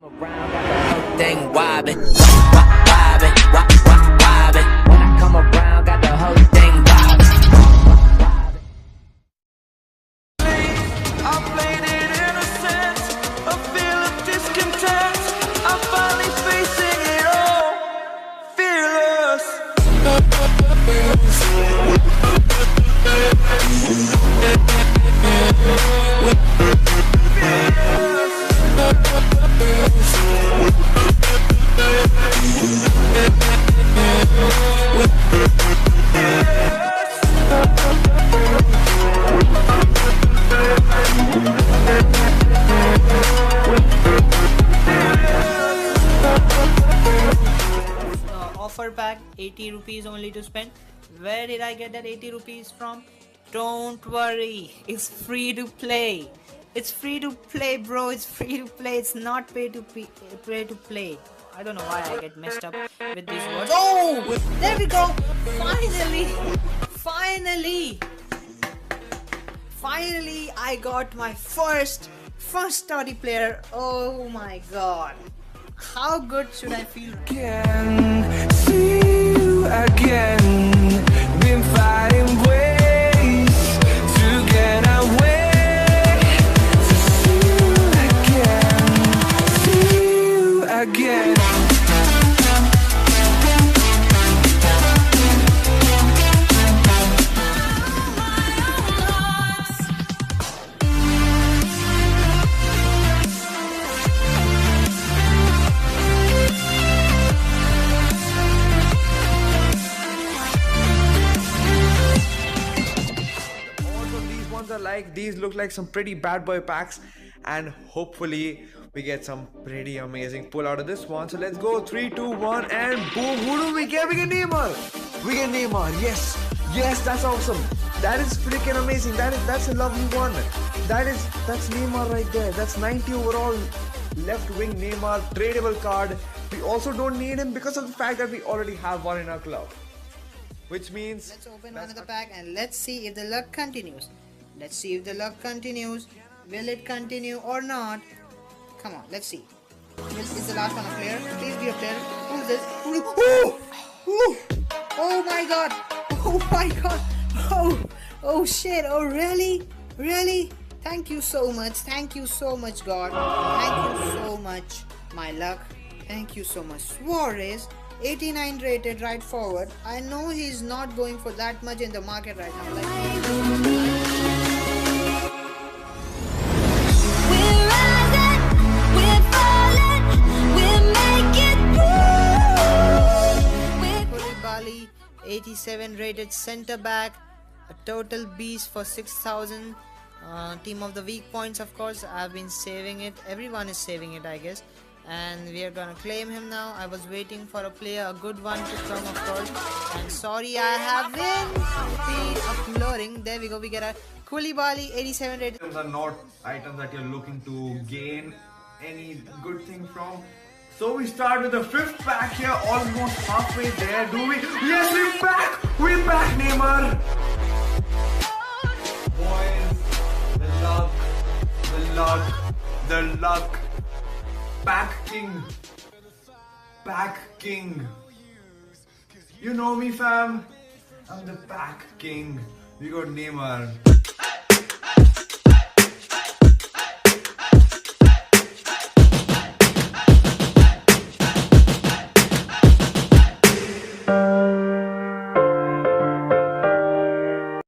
Around, got the whole thing wobbin', wobbin', wobbin'. When I come around, got the whole thing wobbin'. I played it innocent, a feel of discontent. I'm finally facing it all, fearless. Offer pack 80 rupees only to spend. Where did I get that 80 rupees from? Don't worry, it's free to play. It's free to play, bro. It's free to play. It's not pay to play. I don't know why I get messed up with these words. Oh, there we go. Finally, I got my first Toty player. Oh my god. How good should I feel? Again, see you again. Been fighting ways to get away. To see you again. These look like some pretty bad boy packs, and hopefully we get some pretty amazing pull out of this one. So let's go, 3 2 1 and boom. Who do we get? We get Neymar. Yes, that's awesome. That is freaking amazing. That's a lovely one. That's Neymar right there. That's 90 overall left wing Neymar, tradable card. We also don't need him because of the fact that we already have one in our club, which means Let's open one of the pack and let's see if the luck continues. Will it continue or not? Come on, let's see. This is the last one, a player. Please be a player. Who is this? Oh my god. Oh shit. Oh really? Thank you so much, God. Thank you so much, my luck. Thank you so much. Suarez, 89 rated right forward. I know he's not going for that much in the market right now. Like 87 rated center back, a total beast for 6,000. Team of the week points, of course. I've been saving it. Everyone is saving it, I guess. And we are gonna claim him now. I was waiting for a player, a good one to come, of course. And sorry, I haven't been uploading. There we go. We get a Koulibaly, 87 rated. items are not items that you're looking to gain any good thing from. So we start with the 5th pack here, almost halfway there. Do we? Yes, we're back, Neymar. Boys, the luck. Pack king. You know me, fam. I'm the pack king. We got Neymar.